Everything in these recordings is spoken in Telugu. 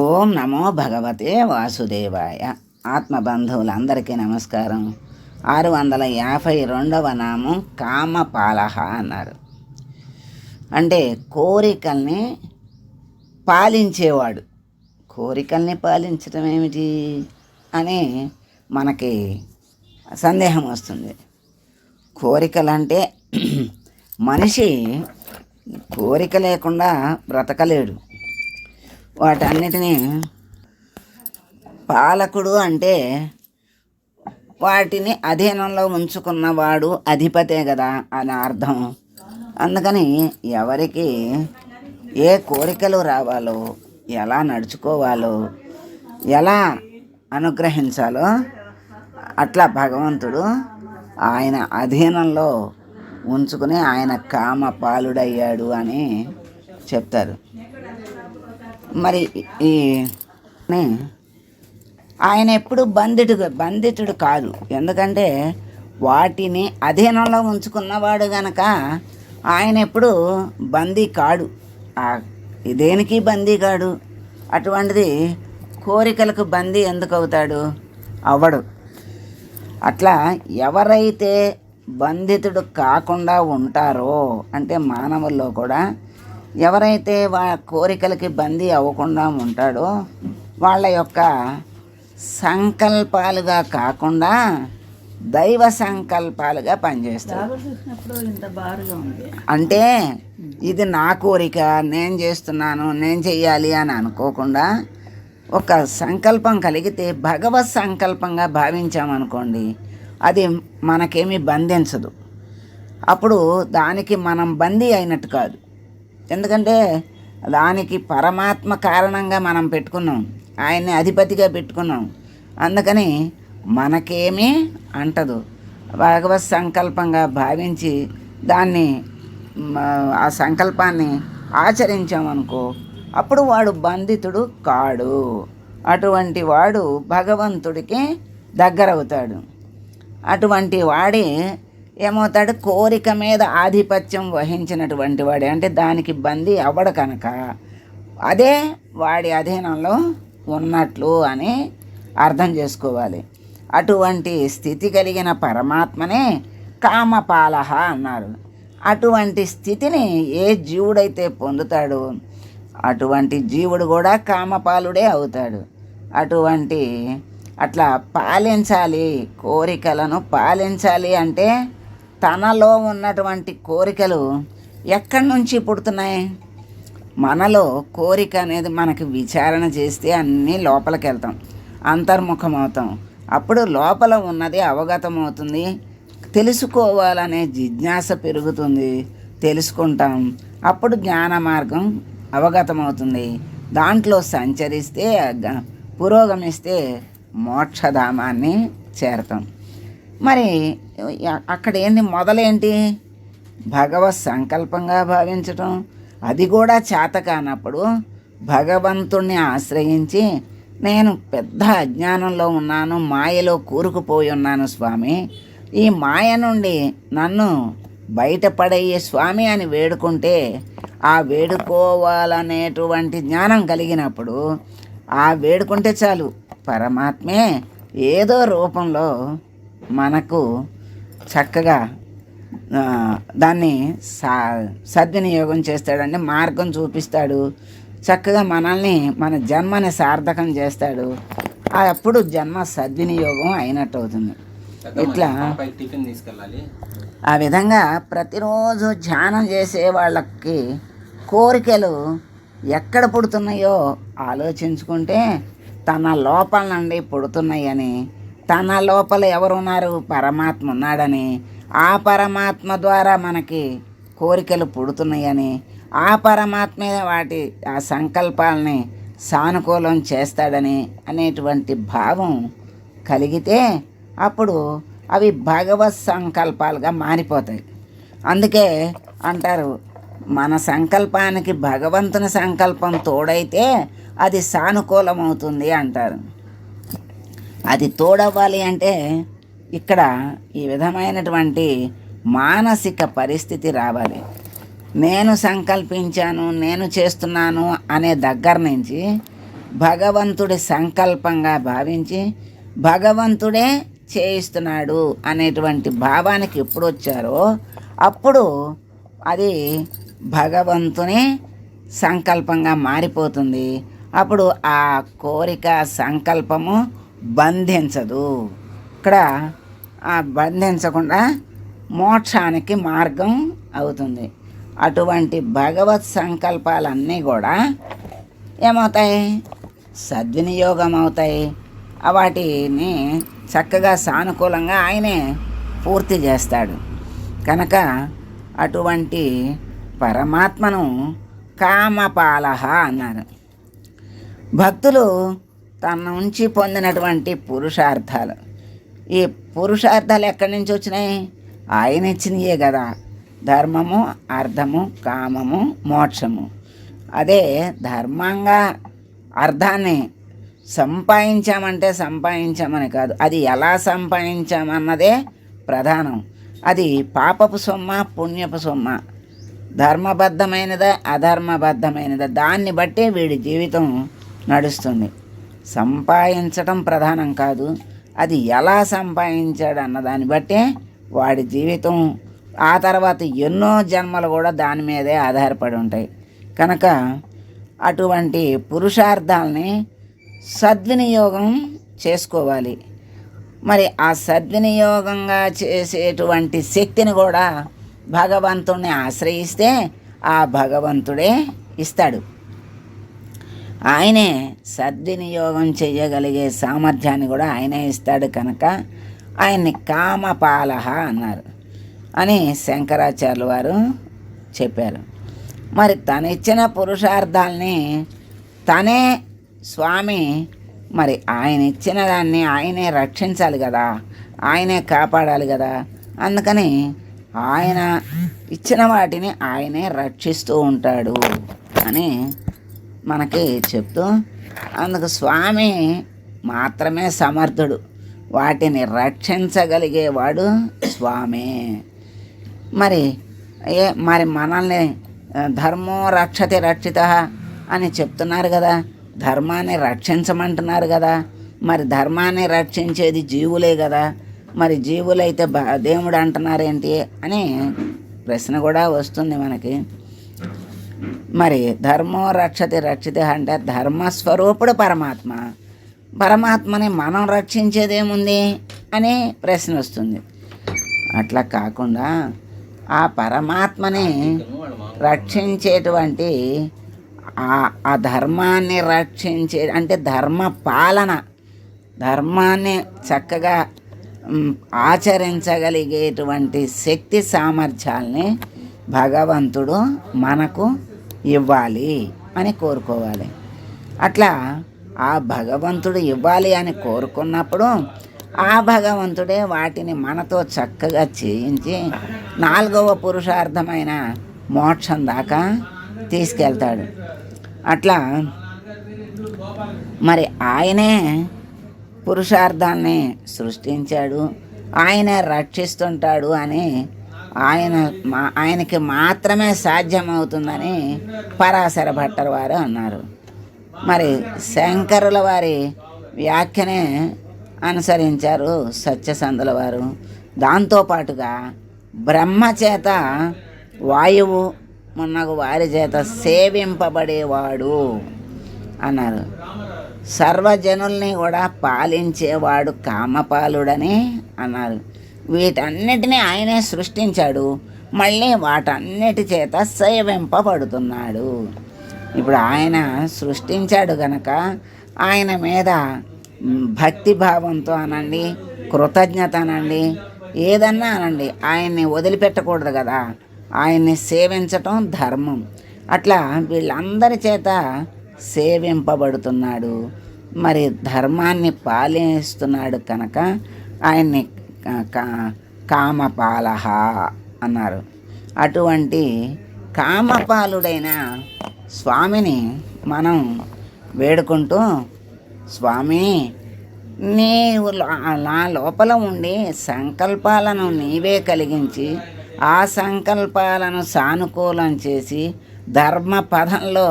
ఓం నమో భగవతే వాసుదేవాయ. ఆత్మబంధువులందరికీ నమస్కారం. 652వ నామం కామపాలహ అన్నారు. అంటే కోరికల్ని పాలించేవాడు. కోరికల్ని పాలించడం ఏమిటి అని మనకి సందేహం వస్తుంది. కోరికలంటే మనిషి కోరిక లేకుండా బ్రతకలేడు. వాటన్నిటినీ పాలకుడు అంటే వాటిని అధీనంలో ఉంచుకున్నవాడు అధిపతే కదా అని అర్థం. అందుకని ఎవరికి ఏ కోరికలు రావాలో, ఎలా నడుచుకోవాలో, ఎలా అనుగ్రహించాలో అట్లా భగవంతుడు ఆయన అధీనంలో ఉంచుకుని ఆయన కామపాలుడయ్యాడు అని చెప్తారు. మరి ఈ ఆయన ఎప్పుడు బంధితుడు కాదు. ఎందుకంటే వాటిని అధీనంలో ఉంచుకున్నవాడు గనక ఆయన ఎప్పుడు బందీ కాడు. దేనికి బందీ కాడు. అటువంటిది కోరికలకు బందీ ఎందుకు అవుతాడు? అవ్వడు. అట్లా ఎవరైతే బంధితుడు కాకుండా ఉంటారో, అంటే మానవుల్లో కూడా ఎవరైతే కోరికలకి బందీ అవ్వకుండా ఉంటాడో వాళ్ళ యొక్క సంకల్పాలుగా కాకుండా దైవ సంకల్పాలుగా పనిచేస్తారు. అంటే ఇది నా కోరిక, నేను చేస్తున్నాను, నేను చెయ్యాలి అని అనుకోకుండా ఒక సంకల్పం కలిగితే భగవత్ సంకల్పంగా భావించామనుకోండి, అది మనకేమీ బంధించదు. అప్పుడు దానికి మనం బందీ అయినట్టు కాదు. ఎందుకంటే దానికి పరమాత్మ కారణంగా మనం పెట్టుకున్నాం, ఆయన్ని అధిపతిగా పెట్టుకున్నాం. అందుకని మనకేమీ అంటదు. భగవత్ సంకల్పంగా భావించి దాన్ని ఆ సంకల్పాన్ని ఆచరించామనుకో, అప్పుడు వాడు బంధితుడు కాడు. అటువంటి వాడు భగవంతుడికి దగ్గరవుతాడు. అటువంటి వాడి ఏమవుతాడు? కోరిక మీద ఆధిపత్యం వహించినటువంటి వాడే, అంటే దానికి బందీ అవ్వడు కనుక అదే వాడి అధీనంలో ఉన్నట్లు అని అర్థం చేసుకోవాలి. అటువంటి స్థితి కలిగిన పరమాత్మనే కామపాలహ అన్నారు. అటువంటి స్థితిని ఏ జీవుడైతే పొందుతాడో అటువంటి జీవుడు కూడా కామపాలుడే అవుతాడు. అట్లా పాలించాలి, కోరికలను పాలించాలి అంటే తనలో ఉన్నటువంటి కోరికలు ఎక్కడి నుంచి పుడుతున్నాయి? మనలో కోరిక అనేది మనకి విచారణ చేస్తే అన్నీ లోపలికి వెళ్తాం, అంతర్ముఖం అవుతాం. అప్పుడు లోపల ఉన్నది అవగతం అవుతుంది. తెలుసుకోవాలనే జిజ్ఞాస పెరుగుతుంది, తెలుసుకుంటాం. అప్పుడు జ్ఞాన మార్గం అవగతమవుతుంది. దాంట్లో సంచరిస్తే, పురోగమిస్తే మోక్షధామాన్ని చేరతాం. మరి అక్కడ మొదలేంటి? భగవత్ సంకల్పంగా భావించటం. అది కూడా చేత కానప్పుడు భగవంతుణ్ణి ఆశ్రయించి, నేను పెద్ద అజ్ఞానంలో ఉన్నాను, మాయలో కూరుకుపోయి ఉన్నాను స్వామి, ఈ మాయ నుండి నన్ను బయటపడయ్యే స్వామి అని వేడుకుంటే, ఆ వేడుకోవాలనేటువంటి జ్ఞానం కలిగినప్పుడు ఆ వేడుకుంటే చాలు, పరమాత్మే ఏదో రూపంలో మనకు చక్కగా దాన్ని సద్వినియోగం చేస్తాడండి, మార్గం చూపిస్తాడు. చక్కగా మనల్ని, మన జన్మని సార్థకం చేస్తాడు. అప్పుడు జన్మ సద్వినియోగం అయినట్టు అవుతుంది. ఇట్లా ఆ విధంగా ప్రతిరోజు ధ్యానం చేసే వాళ్ళకి కోరికలు ఎక్కడ పుడుతున్నాయో ఆలోచించుకుంటే తన లోపల నుండి పుడుతున్నాయని, తన లోపల ఎవరున్నారు? పరమాత్మ ఉన్నాడని, ఆ పరమాత్మ ద్వారా మనకి కోరికలు పుడుతున్నాయని, ఆ పరమాత్మే ఆ సంకల్పాలని సానుకూలం చేస్తాడని అనేటువంటి భావం కలిగితే అప్పుడు అవి భగవత్ సంకల్పాలుగా మారిపోతాయి. అందుకే అంటారు, మన సంకల్పానికి భగవంతుని సంకల్పం తోడైతే అది సానుకూలమవుతుంది అంటారు. అది తోడవ్వాలి అంటే ఇక్కడ ఈ విధమైనటువంటి మానసిక పరిస్థితి రావాలి. నేను సంకల్పించాను, నేను చేస్తున్నాను అనే దగ్గర నుంచి భగవంతుడి సంకల్పంగా భావించి భగవంతుడే చేయిస్తున్నాడు అనేటువంటి భావానికి ఎప్పుడు వచ్చారో అప్పుడు అది భగవంతుని సంకల్పంగా మారిపోతుంది. అప్పుడు ఆ కోరిక సంకల్పము బంధించదు. ఇక్కడ ఆ బంధించకుండా మోక్షానికి మార్గం అవుతుంది. అటువంటి భగవత్ సంకల్పాలన్నీ కూడా ఏమవుతాయి? సద్వినియోగం అవుతాయి. వాటిని చక్కగా సానుకూలంగా ఆయనే పూర్తి చేస్తాడు. కనుక అటువంటి పరమాత్మను కామపాలహ అన్నారు. భక్తులు తన నుంచి పొందినటువంటి పురుషార్థాలు, ఈ పురుషార్థాలు ఎక్కడి నుంచి వచ్చినాయి? ఆయన ఇచ్చినయే కదా. ధర్మము, అర్థము, కామము, మోక్షము. అదే ధర్మంగా అర్థాన్ని సంపాదించామంటే సంపాదించామని కాదు, అది ఎలా సంపాదించామన్నదే ప్రధానం. అది పాపపు సొమ్మ, పుణ్యపు సొమ్మ, ధర్మబద్ధమైనదా అధర్మబద్ధమైనదా, దాన్ని బట్టే వీడి జీవితం నడుస్తుంది. సంపాదించటం ప్రధానం కాదు, అది ఎలా సంపాదించాడు అన్న దాన్ని బట్టే వాడి జీవితం, ఆ తర్వాత ఎన్నో జన్మలు కూడా దాని మీదే ఆధారపడి ఉంటాయి. కనుక అటువంటి పురుషార్థాలని సద్వినియోగం చేసుకోవాలి. మరి ఆ సద్వినియోగంగా చేసేటువంటి శక్తిని కూడా భగవంతుణ్ణి ఆశ్రయిస్తే ఆ భగవంతుడే ఇస్తాడు. ఆయనే సద్వినియోగం చేయగలిగే సామర్థ్యాన్ని కూడా ఆయనే ఇస్తాడు. కనుక ఆయన్ని కామపాలహ అన్నారు అని శంకరాచార్యులు వారు చెప్పారు. మరి తనిచ్చిన పురుషార్థాలని తనే స్వామి, మరి ఆయన ఇచ్చిన దాన్ని ఆయనే రక్షించాలి కదా, ఆయనే కాపాడాలి కదా. అందుకని ఆయన ఇచ్చిన వాటిని ఆయనే రక్షిస్తూ ఉంటాడు అని మనకి చెప్తూ, అందుకు స్వామి మాత్రమే సమర్థుడు, వాటిని రక్షించగలిగేవాడు స్వామే. మరి మనల్ని ధర్మో రక్షతి రక్షిత అని చెప్తున్నారు కదా, ధర్మాన్ని రక్షించమంటున్నారు కదా. మరి ధర్మాన్ని రక్షించేది జీవులే కదా, మరి జీవులైతే దేవుడు అంటున్నారేంటి అని ప్రశ్న కూడా వస్తుంది మనకి. మరి ధర్మో రక్షతి రక్షిత అంటే ధర్మస్వరూపుడు పరమాత్మ, పరమాత్మని మనం రక్షించేదేముంది అని ప్రశ్న వస్తుంది. అట్లా కాకుండా ఆ పరమాత్మని రక్షించేటువంటి ఆ ధర్మాన్ని రక్షించే అంటే ధర్మ పాలన, ధర్మాన్ని చక్కగా ఆచరించగలిగేటువంటి శక్తి సామర్థ్యాల్ని భగవంతుడు మనకు ఇవ్వాలి అని కోరుకోవాలి. అట్లా ఆ భగవంతుడు ఇవ్వాలి అని కోరుకున్నప్పుడు ఆ భగవంతుడే వాటిని మనతో చక్కగా చేయించి 4వ పురుషార్థమైన మోక్షం దాకా తీసుకెళ్తాడు. అట్లా మరి ఆయనే పురుషార్థాన్ని సృష్టించాడు, ఆయనే రక్షిస్తుంటాడు అని ఆయనకి మాత్రమే సాధ్యమవుతుందని పరాశర భట్టర్ వారు అన్నారు. మరి శంకరుల వారి వ్యాఖ్యనే అనుసరించారు సత్యసంధుల వారు. దాంతోపాటుగా బ్రహ్మ చేత వాయువు మున్నగు వారి చేత సేవింపబడేవాడు అన్నారు. సర్వజనుల్ని కూడా పాలించేవాడు కామపాలుడని అన్నారు. వీటన్నిటినీ ఆయనే సృష్టించాడు, మళ్ళీ వాటన్నిటి చేత సేవింపబడుతున్నాడు. ఇప్పుడు ఆయన సృష్టించాడు కనుక ఆయన మీద భక్తిభావంతో అనండి, కృతజ్ఞత అనండి, ఏదన్నా అనండి, ఆయన్ని వదిలిపెట్టకూడదు కదా. ఆయన్ని సేవించటం ధర్మం. అట్లా వీళ్ళందరి చేత సేవింపబడుతున్నాడు, మరి ధర్మాన్ని పాలిస్తున్నాడు కనుక ఆయన్ని కామపాలహ అన్నారు. అటువంటి కామపాలుడైన స్వామిని మనం వేడుకుంటూ, స్వామి నీవు నా లోపల ఉండి సంకల్పాలను నీవే కలిగించి ఆ సంకల్పాలను సానుకూలం చేసి ధర్మ పదంలో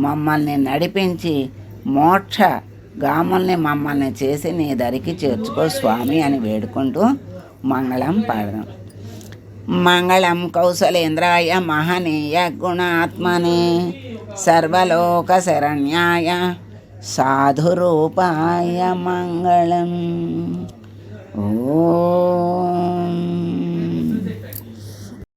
మమ్మల్ని నడిపించి మోక్ష గాముల్ని మమ్మల్ని చేసి నీ దరికి చేర్చుకో స్వామి అని వేడుకుంటూ మంగళం పాడదాం. మంగళం కౌసలేంద్రాయ మహనీయ గుణాత్మనే సర్వలోక శరణ్యాయ సాధురూపాయ మంగళం. ఓం